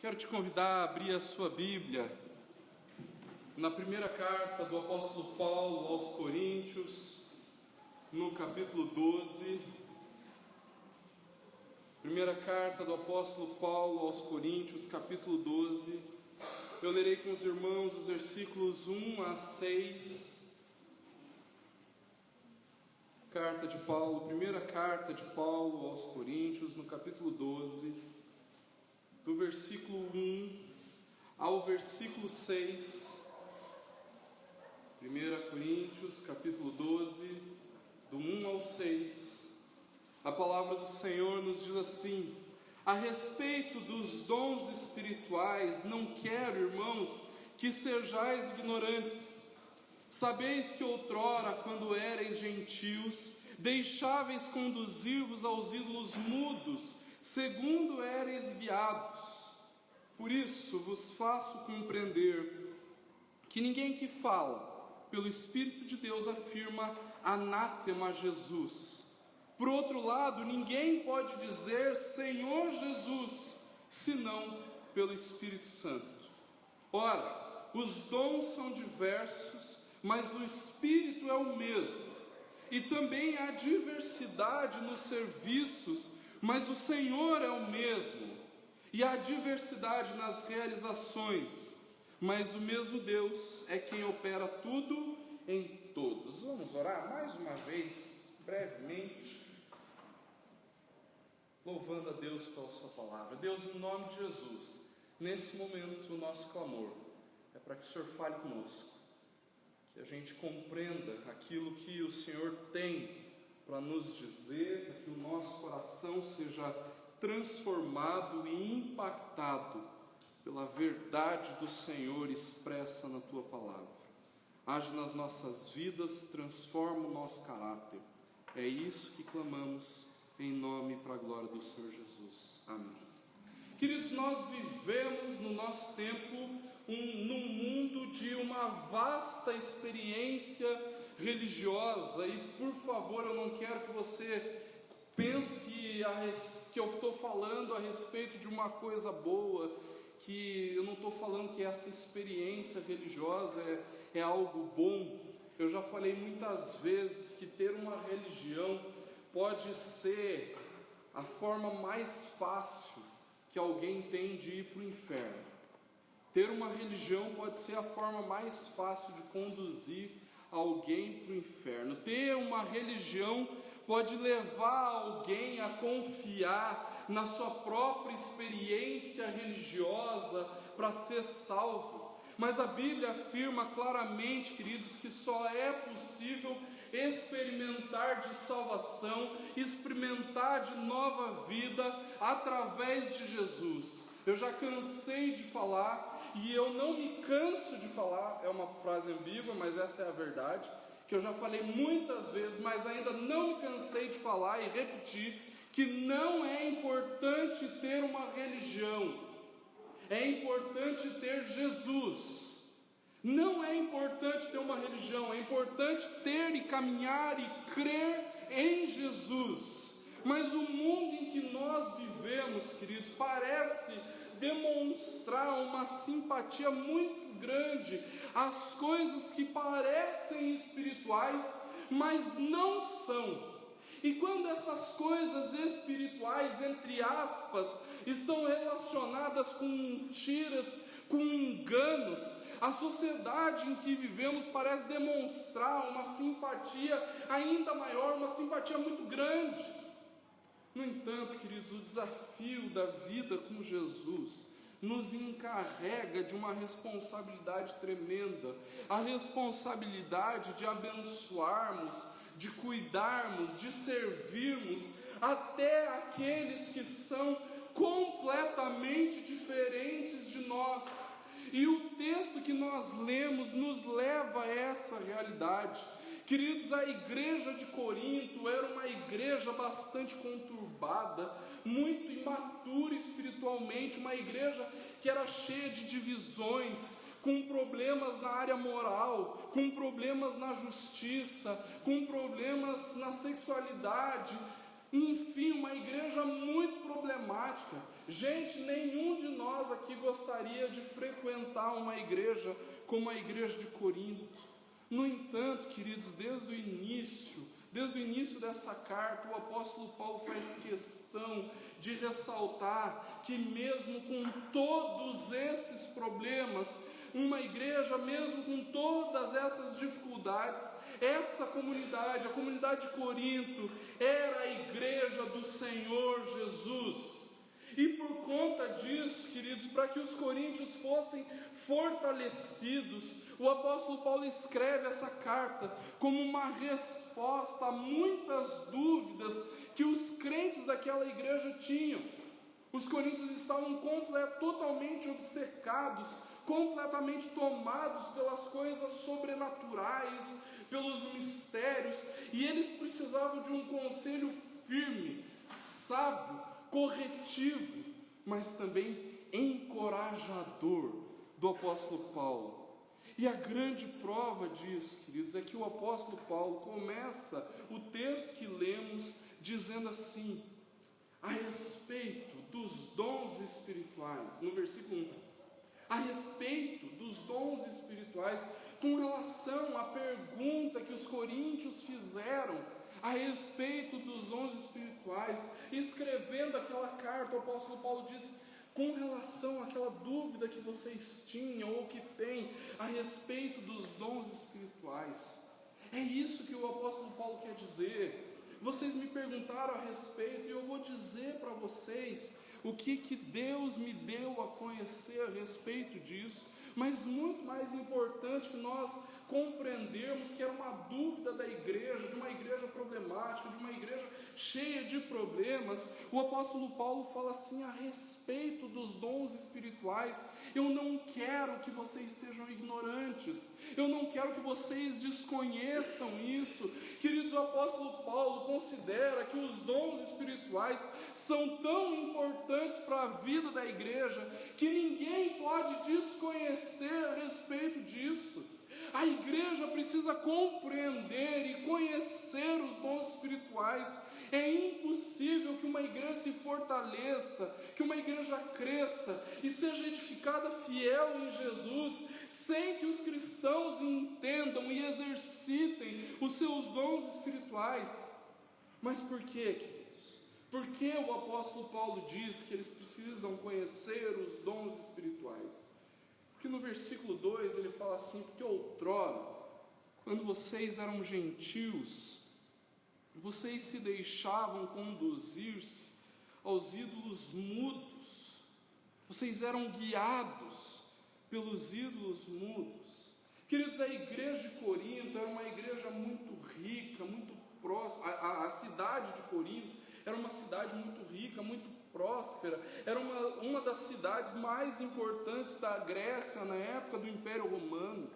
Quero te convidar a abrir a sua Bíblia na primeira carta do apóstolo Paulo aos Coríntios, no capítulo 12. Primeira carta do apóstolo Paulo aos Coríntios, capítulo 12. Eu lerei com os irmãos os versículos 1 a 6. Primeira carta de Paulo aos Coríntios, no capítulo 12, do versículo 1 ao versículo 6. 1 Coríntios, capítulo 12, do 1 ao 6. A palavra do Senhor nos diz assim: a respeito dos dons espirituais, não quero, irmãos, que sejais ignorantes. Sabeis que outrora, quando éreis gentios, deixáveis conduzir-vos aos ídolos mudos, segundo éreis guiados. Por isso vos faço compreender que ninguém que fala pelo Espírito de Deus afirma anátema a Jesus. Por outro lado, ninguém pode dizer Senhor Jesus, senão pelo Espírito Santo. Ora, os dons são diversos, mas o Espírito é o mesmo. E também há diversidade nos serviços, mas o Senhor é o mesmo. E há diversidade nas realizações, mas o mesmo Deus é quem opera tudo em todos. Vamos orar mais uma vez, brevemente, louvando a Deus pela sua palavra. Deus, em nome de Jesus, nesse momento o nosso clamor é para que o Senhor fale conosco, que a gente compreenda aquilo que o Senhor tem para nos dizer, para que o nosso coração seja transformado e impactado pela verdade do Senhor expressa na Tua palavra. Age nas nossas vidas, transforma o nosso caráter. É isso que clamamos em nome e para a glória do Senhor Jesus. Amém. Queridos, nós vivemos no nosso tempo num mundo de uma vasta experiência religiosa, e por favor, eu não quero que você pense que eu estou falando a respeito de uma coisa boa, que eu não estou falando que essa experiência religiosa é algo bom. Eu já falei muitas vezes que ter uma religião pode ser a forma mais fácil que alguém tem de ir para o inferno. Ter uma religião pode ser a forma mais fácil de conduzir alguém para o inferno. Ter uma religião pode levar alguém a confiar na sua própria experiência religiosa para ser salvo. Mas a Bíblia afirma claramente, queridos, que só é possível experimentar de salvação, experimentar de nova vida através de Jesus. Eu já cansei de falar, e eu não me canso de falar, é uma frase ambígua, mas essa é a verdade, que eu já falei muitas vezes, mas ainda não me cansei de falar e repetir, que não é importante ter uma religião, é importante ter Jesus. Não é importante ter uma religião, é importante ter e caminhar e crer em Jesus. Mas o mundo em que nós vivemos, queridos, parece demonstrar uma simpatia muito grande às coisas que parecem espirituais, mas não são. E quando essas coisas espirituais, entre aspas, estão relacionadas com mentiras, com enganos, a sociedade em que vivemos parece demonstrar uma simpatia ainda maior, uma simpatia muito grande. No entanto, queridos, o desafio da vida com Jesus nos encarrega de uma responsabilidade tremenda, a responsabilidade de abençoarmos, de cuidarmos, de servirmos até aqueles que são completamente diferentes de nós. E o texto que nós lemos nos leva a essa realidade. Queridos, a igreja de Corinto era uma igreja bastante conturbada, muito imatura espiritualmente, uma igreja que era cheia de divisões, com problemas na área moral, com problemas na justiça, com problemas na sexualidade, enfim, uma igreja muito problemática. Gente, nenhum de nós aqui gostaria de frequentar uma igreja como a igreja de Corinto. No entanto, queridos, desde o início dessa carta, o apóstolo Paulo faz questão de ressaltar que mesmo com todos esses problemas, uma igreja, mesmo com todas essas dificuldades, essa comunidade, a comunidade de Corinto, era a igreja do Senhor Jesus. E por conta disso, queridos, para que os coríntios fossem fortalecidos, o apóstolo Paulo escreve essa carta como uma resposta a muitas dúvidas que os crentes daquela igreja tinham. Os coríntios estavam totalmente obcecados, completamente tomados pelas coisas sobrenaturais, pelos mistérios, e eles precisavam de um conselho firme, sábio, corretivo, mas também encorajador do apóstolo Paulo. E a grande prova disso, queridos, é que o apóstolo Paulo começa o texto que lemos dizendo assim, a respeito dos dons espirituais, no versículo 1, a respeito dos dons espirituais, com relação à pergunta que os coríntios fizeram a respeito dos dons espirituais, escrevendo aquela carta, o apóstolo Paulo diz, com relação àquela dúvida que vocês tinham ou que têm a respeito dos dons espirituais. É isso que o apóstolo Paulo quer dizer. Vocês me perguntaram a respeito e eu vou dizer para vocês o que Deus me deu a conhecer a respeito disso. Mas muito mais importante que nós compreendermos que era uma dúvida da igreja, de uma igreja problemática, de uma igreja cheia de problemas, o apóstolo Paulo fala assim a respeito dos dons espirituais. Eu não quero que vocês sejam ignorantes, eu não quero que vocês desconheçam isso. Queridos, o apóstolo Paulo considera que os dons espirituais são tão importantes para a vida da igreja que ninguém pode desconhecer a respeito disso. A igreja precisa compreender e conhecer os dons espirituais. É impossível que uma igreja se fortaleça, que uma igreja cresça e seja edificada fiel em Jesus, sem que os cristãos entendam e exercitem os seus dons espirituais. Mas por quê, queridos? Por que o apóstolo Paulo diz que eles precisam conhecer os dons espirituais? Porque no versículo 2 ele fala assim, porque outrora, quando vocês eram gentios, vocês se deixavam conduzir-se aos ídolos mudos, vocês eram guiados pelos ídolos mudos. Queridos, a igreja de Corinto era uma igreja muito rica, muito próxima. A cidade de Corinto era uma cidade muito rica, muito próspera, era uma das cidades mais importantes da Grécia na época do Império Romano.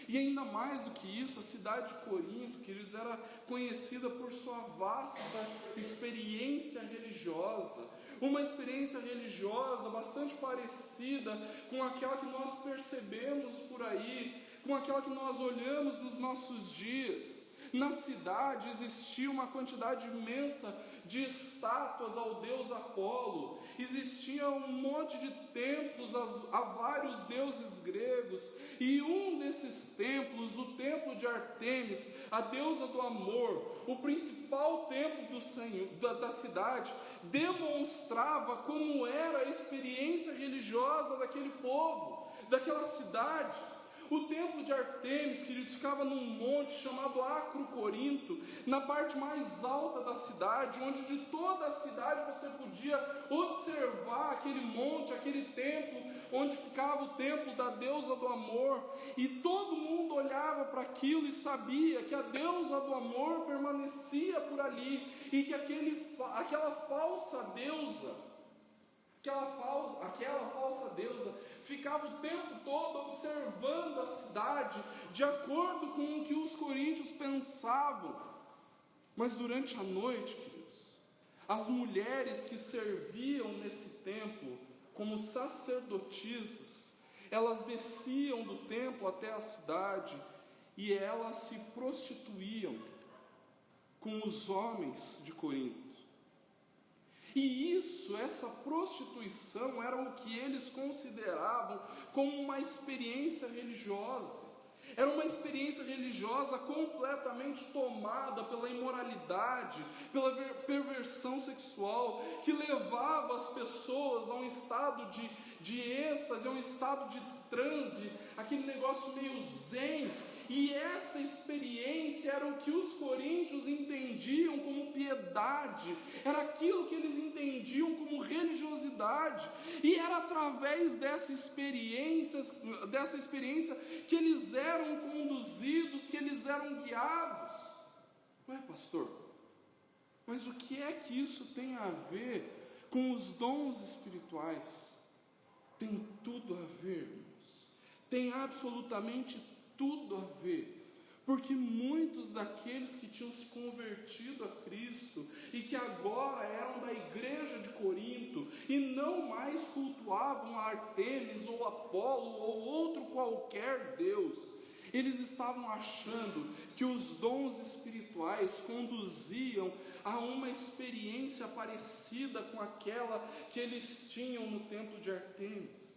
E ainda mais do que isso, a cidade de Corinto, queridos, era conhecida por sua vasta experiência religiosa, uma experiência religiosa bastante parecida com aquela que nós percebemos por aí, com aquela que nós olhamos nos nossos dias. Na cidade existia uma quantidade imensa de estátuas ao deus Apolo, existia um monte de templos a vários deuses gregos, e um desses templos, o templo de Artemis, a deusa do amor, o principal templo do Senhor, da cidade, demonstrava como era a experiência religiosa daquele povo, daquela cidade. O templo de Artemis, queridos, ficava num monte chamado Acro Corinto, na parte mais alta da cidade, onde de toda a cidade você podia observar aquele monte, aquele templo, onde ficava o templo da deusa do amor, e todo mundo olhava para aquilo e sabia que a deusa do amor permanecia por ali, e que aquela falsa deusa, ficava o tempo todo observando a cidade, de acordo com o que os coríntios pensavam. Mas durante a noite, queridos, as mulheres que serviam nesse templo como sacerdotisas, elas desciam do templo até a cidade e elas se prostituíam com os homens de Corinto. E essa prostituição era o que eles consideravam como uma experiência religiosa. Era uma experiência religiosa completamente tomada pela imoralidade, pela perversão sexual, que levava as pessoas a um estado de êxtase, a um estado de transe, aquele negócio meio zen. E essa experiência era o que os coríntios entendiam como piedade, era aquilo que eles entendiam como religiosidade, e era através dessa experiência que eles eram conduzidos, que eles eram guiados. Não é, pastor? Mas o que é que isso tem a ver com os dons espirituais? Tem tudo a ver, irmãos. Tem absolutamente tudo a ver, porque muitos daqueles que tinham se convertido a Cristo e que agora eram da igreja de Corinto e não mais cultuavam a Artemis ou Apolo ou outro qualquer Deus, eles estavam achando que os dons espirituais conduziam a uma experiência parecida com aquela que eles tinham no templo de Artemis.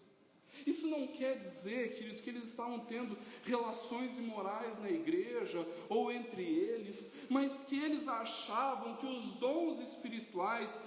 Isso não quer dizer, queridos, que eles estavam tendo relações imorais na igreja ou entre eles, mas que eles achavam que os dons espirituais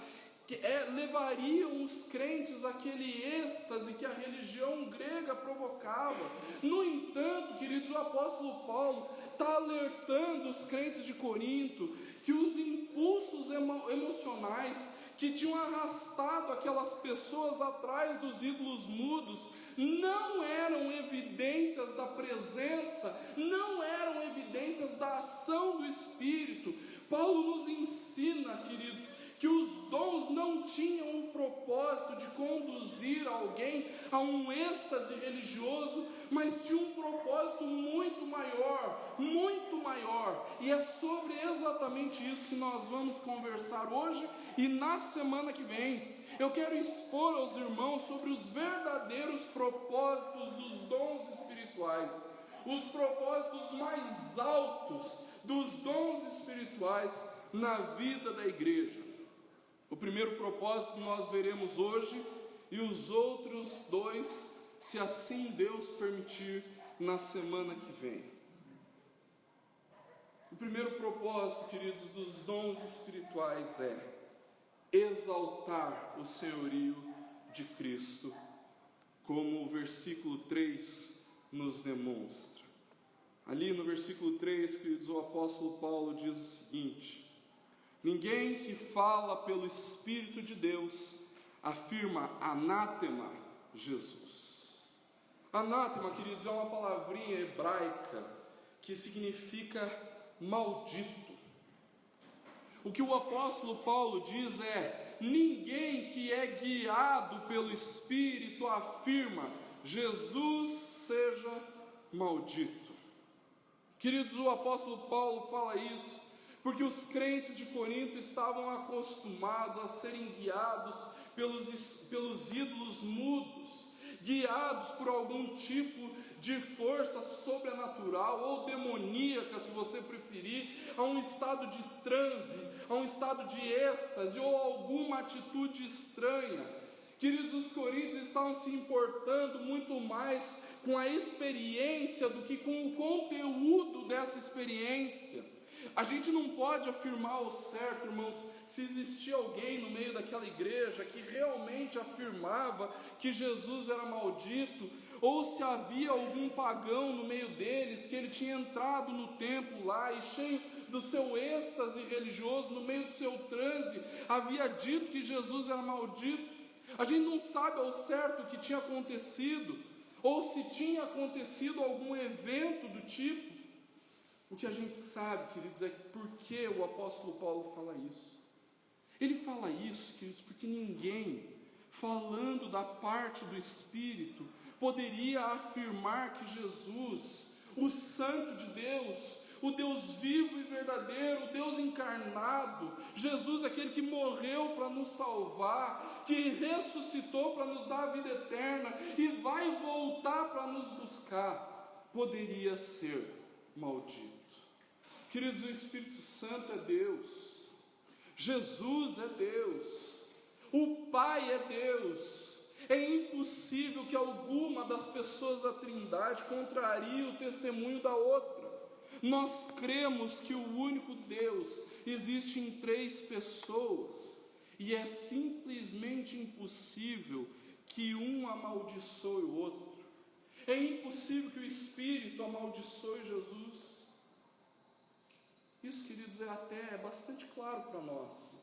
levariam os crentes àquele êxtase que a religião grega provocava. No entanto, queridos, o apóstolo Paulo está alertando os crentes de Corinto que os impulsos emocionais que tinham arrastado aquelas pessoas atrás dos ídolos mudos não eram evidências da presença, não eram evidências da ação do Espírito. Paulo nos ensina, queridos, que os dons não tinham um propósito de conduzir alguém a um êxtase religioso, mas tinha um propósito muito maior, e é sobre exatamente isso que nós vamos conversar hoje e na semana que vem. Eu quero expor aos irmãos sobre os verdadeiros propósitos dos dons espirituais, os propósitos mais altos dos dons espirituais na vida da igreja. O primeiro propósito nós veremos hoje, e os outros dois, se assim Deus permitir, na semana que vem. O primeiro propósito, queridos, dos dons espirituais é exaltar o senhorio de Cristo, como o versículo 3 nos demonstra. Ali no versículo 3, queridos, o apóstolo Paulo diz o seguinte: ninguém que fala pelo Espírito de Deus afirma anátema Jesus. Anátema, queridos, é uma palavrinha hebraica que significa maldito. O que o apóstolo Paulo diz é: ninguém que é guiado pelo Espírito afirma Jesus seja maldito. Queridos, o apóstolo Paulo fala isso porque os crentes de Corinto estavam acostumados a serem guiados pelos ídolos mudos, guiados por algum tipo de força sobrenatural ou demoníaca, se você preferir, a um estado de transe, a um estado de êxtase ou alguma atitude estranha. Queridos, os coríntios estavam se importando muito mais com a experiência do que com o conteúdo dessa experiência. A gente não pode afirmar ao certo, irmãos, se existia alguém no meio daquela igreja que realmente afirmava que Jesus era maldito, ou se havia algum pagão no meio deles, que ele tinha entrado no templo lá e cheio do seu êxtase religioso, no meio do seu transe, havia dito que Jesus era maldito. A gente não sabe ao certo o que tinha acontecido, ou se tinha acontecido algum evento do tipo. O que a gente sabe, queridos, é por que o apóstolo Paulo fala isso. Ele fala isso, queridos, porque ninguém, falando da parte do Espírito, poderia afirmar que Jesus, o Santo de Deus, o Deus vivo e verdadeiro, o Deus encarnado, Jesus, aquele que morreu para nos salvar, que ressuscitou para nos dar a vida eterna e vai voltar para nos buscar, poderia ser maldito. Queridos, o Espírito Santo é Deus, Jesus é Deus, O Pai é Deus. É impossível que alguma das pessoas da Trindade contrarie o testemunho da outra. Nós cremos que o único Deus existe em 3 pessoas, e é simplesmente impossível que um amaldiçoe o outro. É impossível que o Espírito amaldiçoe Jesus. Isso, queridos, é bastante claro para nós.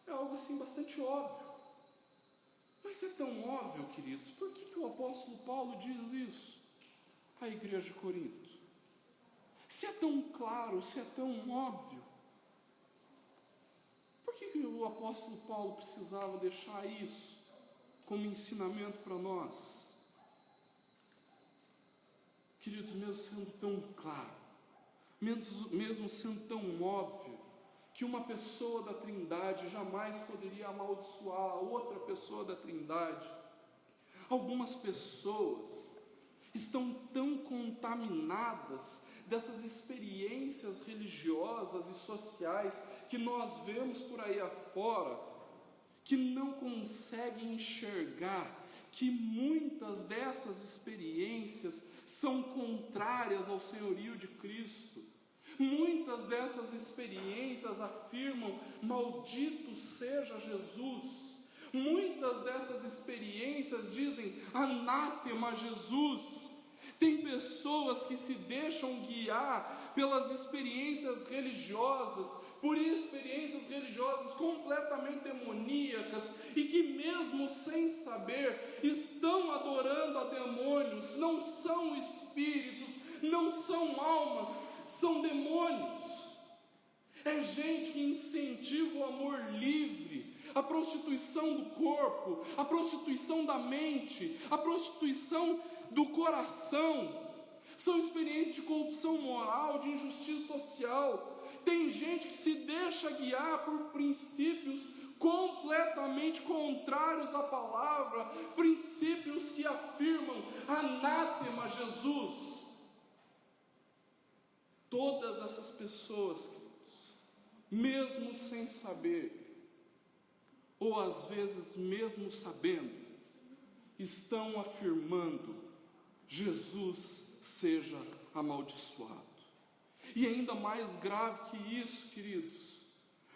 É algo assim bastante óbvio. Mas é tão óbvio, queridos, por que o apóstolo Paulo diz isso à igreja de Corinto? Se é tão claro, se é tão óbvio, por que o apóstolo Paulo precisava deixar isso como ensinamento para nós? Queridos, mesmo sendo tão claro, mesmo sendo tão óbvio, que uma pessoa da Trindade jamais poderia amaldiçoar a outra pessoa da Trindade, algumas pessoas estão tão contaminadas dessas experiências religiosas e sociais que nós vemos por aí afora, que não conseguem enxergar que muitas dessas experiências são contrárias ao senhorio de Cristo. Muitas dessas experiências afirmam: maldito seja Jesus. Muitas dessas experiências dizem: anátema Jesus. Tem pessoas que se deixam guiar pelas experiências religiosas, por experiências religiosas completamente demoníacas, e que mesmo sem saber, estão adorando a demônios. Não são espíritos, não são almas, são demônios. É gente que incentiva o amor livre, a prostituição do corpo, a prostituição da mente, a prostituição do coração. São experiências de corrupção moral, de injustiça social. Tem gente que se deixa guiar por princípios completamente contrários à palavra, princípios que afirmam: anátema Jesus. Todas essas pessoas, mesmo sem saber, ou às vezes mesmo sabendo, estão afirmando: Jesus seja amaldiçoado. E ainda mais grave que isso, queridos,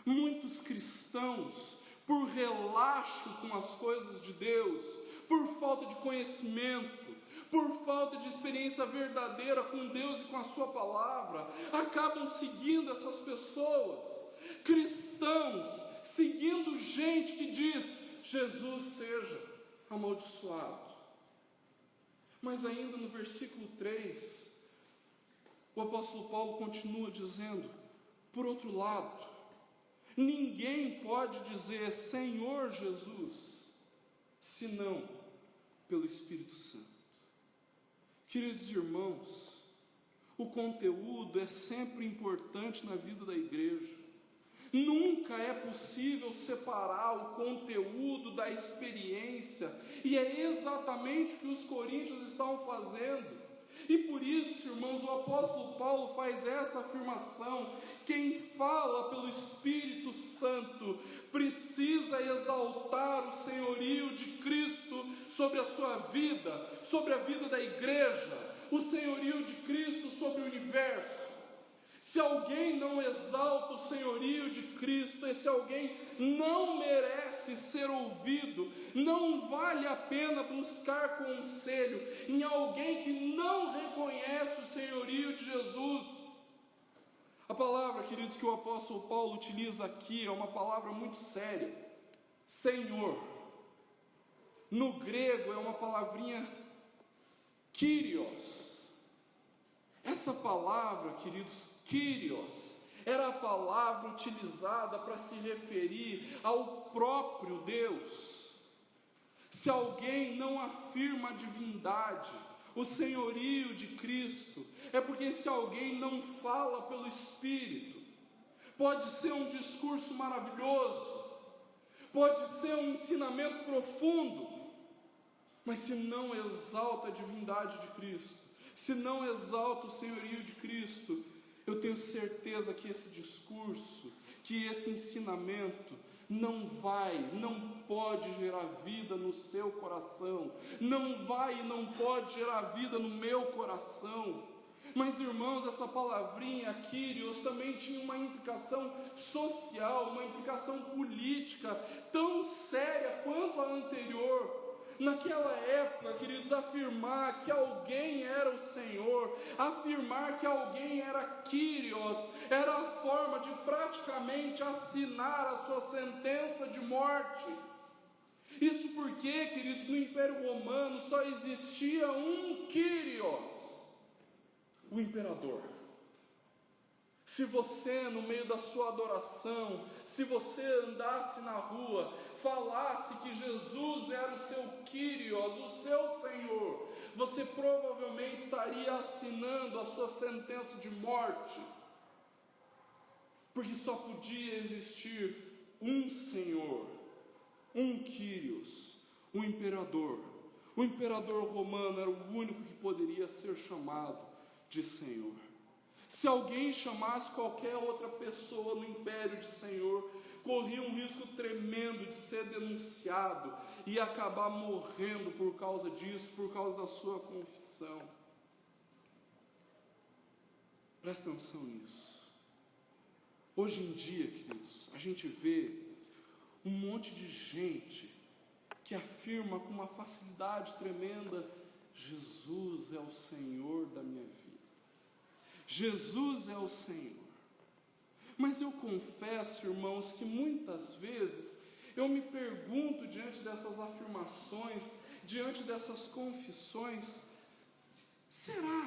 muitos cristãos, por relaxo com as coisas de Deus, por falta de conhecimento, por falta de experiência verdadeira com Deus e com a sua palavra, acabam seguindo essas pessoas, cristãos, seguindo gente que diz: Jesus seja amaldiçoado. Mas ainda no versículo 3, o apóstolo Paulo continua dizendo: por outro lado, ninguém pode dizer Senhor Jesus, senão pelo Espírito Santo. Queridos irmãos, o conteúdo é sempre importante na vida da igreja. Nunca é possível separar o conteúdo da experiência, e é exatamente o que os coríntios estavam fazendo. E por isso, irmãos, o apóstolo Paulo faz essa afirmação: quem fala pelo Espírito Santo precisa exaltar o senhorio de Cristo sobre a sua vida, sobre a vida da igreja, o senhorio de Cristo sobre o universo. Se alguém não exalta o senhorio de Cristo, esse alguém não merece ser ouvido. Não vale a pena buscar conselho em alguém que não reconhece o senhorio de Jesus. A palavra, queridos, que o apóstolo Paulo utiliza aqui é uma palavra muito séria: Senhor. No grego é uma palavrinha Kyrios. Essa palavra, queridos, Kyrios, era a palavra utilizada para se referir ao próprio Deus. Se alguém não afirma a divindade, o senhorio de Cristo, é porque esse alguém não fala pelo Espírito. Pode ser um discurso maravilhoso, pode ser um ensinamento profundo, mas se não exalta a divindade de Cristo, se não exalta o senhorio de Cristo, eu tenho certeza que esse discurso, que esse ensinamento não pode gerar vida no seu coração, não vai e não pode gerar vida no meu coração. Mas, irmãos, essa palavrinha, Kyrios, também tinha uma implicação social, uma implicação política, tão séria quanto a anterior. Naquela época, queridos, afirmar que alguém era o Senhor, afirmar que alguém era Kyrios, era a forma de praticamente assinar a sua sentença de morte. Isso porque, queridos, no Império Romano só existia um Kyrios, o imperador. Se você, no meio da sua adoração, se você andasse na rua, falasse que Jesus era o seu Kyrios, o seu Senhor, você provavelmente estaria assinando a sua sentença de morte, porque só podia existir um Senhor, um Kyrios, um imperador. O imperador romano era o único que poderia ser chamado de Senhor. Se alguém chamasse qualquer outra pessoa no império de Senhor, corria um risco tremendo de ser denunciado e acabar morrendo por causa disso, por causa da sua confissão. Presta atenção nisso. Hoje em dia, queridos, a gente vê um monte de gente que afirma com uma facilidade tremenda: Jesus é o Senhor da minha vida. Jesus é o Senhor. Mas eu confesso, irmãos, que muitas vezes eu me pergunto diante dessas afirmações, diante dessas confissões, será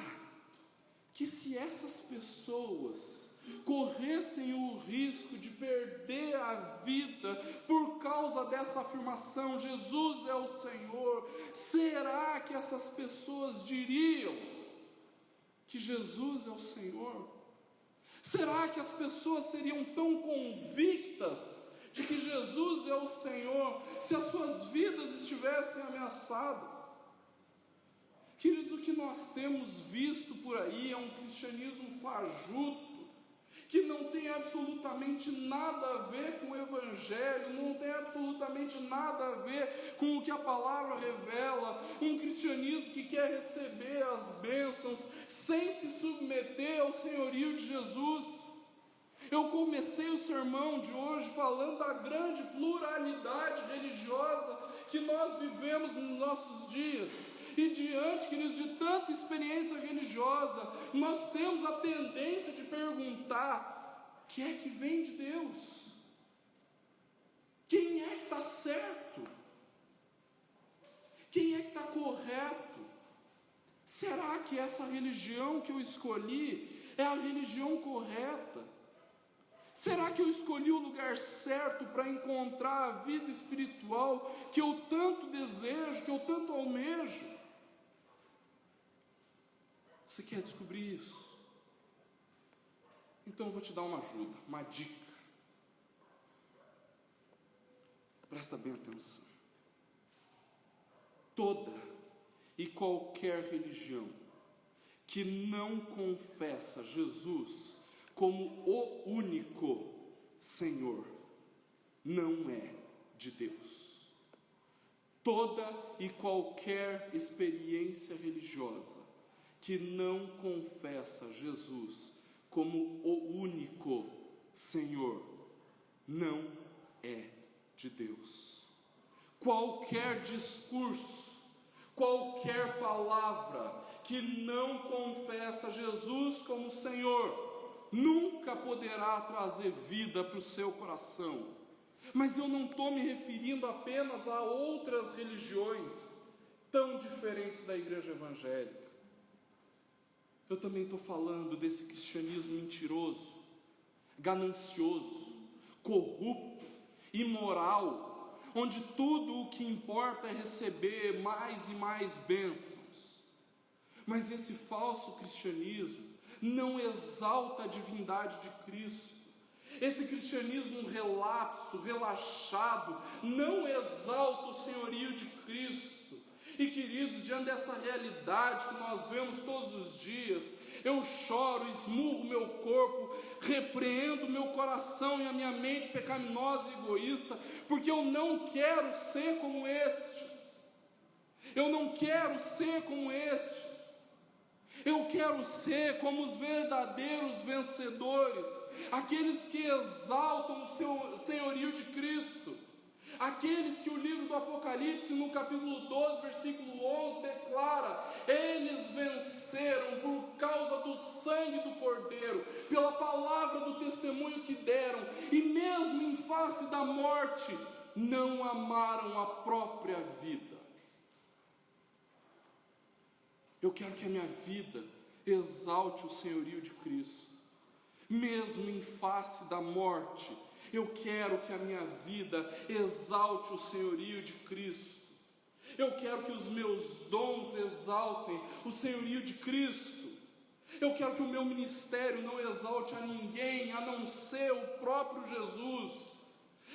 que se essas pessoas corressem o risco de perder a vida por causa dessa afirmação, Jesus é o Senhor, será que essas pessoas diriam que Jesus é o Senhor? Será que as pessoas seriam tão convictas de que Jesus é o Senhor se as suas vidas estivessem ameaçadas? Queridos, o que nós temos visto por aí é um cristianismo fajuto, que não tem absolutamente nada a ver com o Evangelho, não tem absolutamente nada a ver com o que a palavra revela, um cristianismo que quer receber as bênçãos sem se submeter ao senhorio de Jesus. Eu comecei o sermão de hoje falando da grande pluralidade religiosa que nós vivemos nos nossos dias. E diante, queridos, de tanta experiência religiosa, nós temos a tendência de perguntar: o que é que vem de Deus? Quem é que está certo? Quem é que está correto? Será que essa religião que eu escolhi é a religião correta? Será que eu escolhi o lugar certo para encontrar a vida espiritual que eu tanto desejo, que eu tanto almejo? Você quer descobrir isso? Então eu vou te dar uma ajuda, uma dica. Presta bem atenção. Toda e qualquer religião que não confessa Jesus como o único Senhor não é de Deus. Toda e qualquer experiência religiosa que não confessa Jesus como o único Senhor não é de Deus. Qualquer discurso, qualquer palavra que não confessa Jesus como Senhor nunca poderá trazer vida para o seu coração. Mas eu não estou me referindo apenas a outras religiões tão diferentes da igreja evangélica. Eu também estou falando desse cristianismo mentiroso, ganancioso, corrupto, imoral, onde tudo o que importa é receber mais e mais bênçãos. Mas esse falso cristianismo não exalta a divindade de Cristo. Esse cristianismo relapso, relaxado, não exalta o senhorio de Cristo. E queridos, diante dessa realidade que nós vemos todos os dias, eu choro, esmurro meu corpo, repreendo o meu coração e a minha mente pecaminosa e egoísta, porque eu não quero ser como estes. Eu não quero ser como estes. Eu quero ser como os verdadeiros vencedores, aqueles que exaltam o seu senhorio de Cristo, aqueles que o livro do Apocalipse, no capítulo 12, versículo 11, declara: eles venceram por causa do sangue do Cordeiro, pela palavra do testemunho que deram, e mesmo em face da morte, não amaram a própria vida. Eu quero que a minha vida exalte o senhorio de Cristo, mesmo em face da morte. Eu quero que a minha vida exalte o senhorio de Cristo. Eu quero que os meus dons exaltem o senhorio de Cristo. Eu quero que o meu ministério não exalte a ninguém a não ser o próprio Jesus.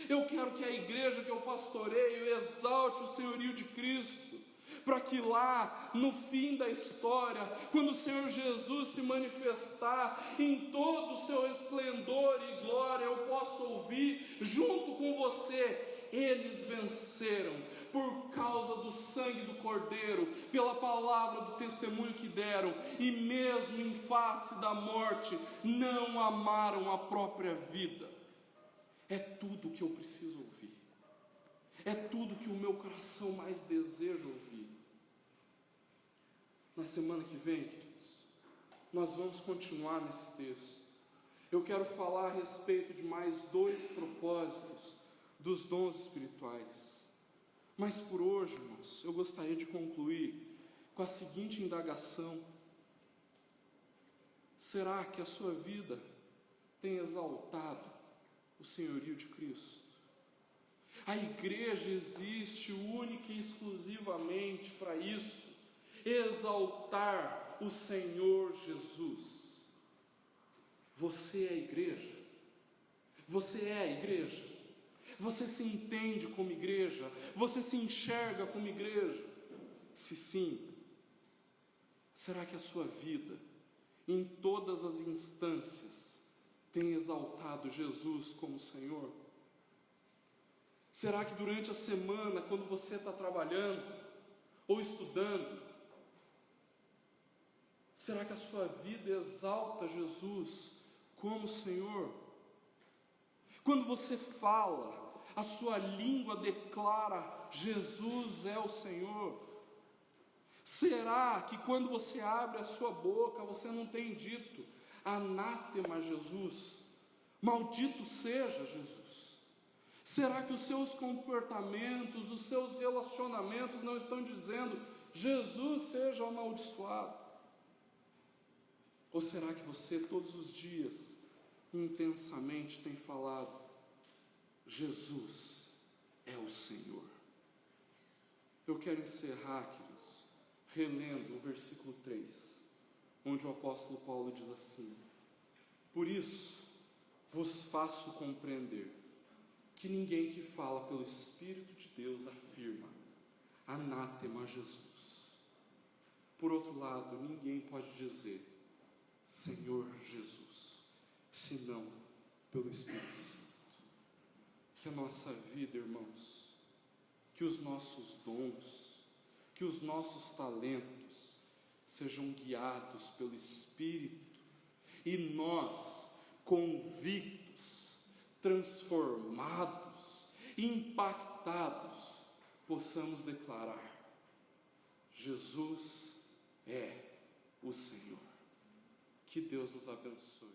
Eu quero que a igreja que eu pastoreio exalte o senhorio de Cristo, para que lá, no fim da história, quando o Senhor Jesus se manifestar em todo o seu esplendor e glória, eu possa ouvir junto com você: eles venceram por causa do sangue do Cordeiro, pela palavra do testemunho que deram, e mesmo em face da morte, não amaram a própria vida. É tudo o que eu preciso ouvir, é tudo que o meu coração mais deseja ouvir. Na semana que vem, queridos, nós vamos continuar nesse texto. Eu quero falar a respeito de mais 2 propósitos dos dons espirituais. Mas por hoje, irmãos, eu gostaria de concluir com a seguinte indagação: será que a sua vida tem exaltado o senhorio de Cristo? A igreja existe única e exclusivamente para isso: exaltar o Senhor Jesus. Você é a igreja? Você é a igreja? Você se entende como igreja? Você se enxerga como igreja? Se sim, será que a sua vida, em todas as instâncias, tem exaltado Jesus como Senhor? Será que durante a semana, quando você está trabalhando ou estudando, será que a sua vida exalta Jesus como Senhor? Quando você fala, a sua língua declara: Jesus é o Senhor. Será que quando você abre a sua boca, você não tem dito: anátema Jesus, maldito seja Jesus? Será que os seus comportamentos, os seus relacionamentos não estão dizendo: Jesus seja amaldiçoado? Ou será que você todos os dias, intensamente, tem falado: Jesus é o Senhor? Eu quero encerrar, queridos, relendo o versículo 3, onde o apóstolo Paulo diz assim: por isso vos faço compreender que ninguém que fala pelo Espírito de Deus afirma: anátema Jesus. Por outro lado, ninguém pode dizer: Senhor Jesus, senão pelo Espírito Santo. Que a nossa vida, irmãos, que os nossos dons, que os nossos talentos sejam guiados pelo Espírito, e nós, convictos, transformados, impactados, possamos declarar: Jesus é o Senhor. Que Deus nos abençoe.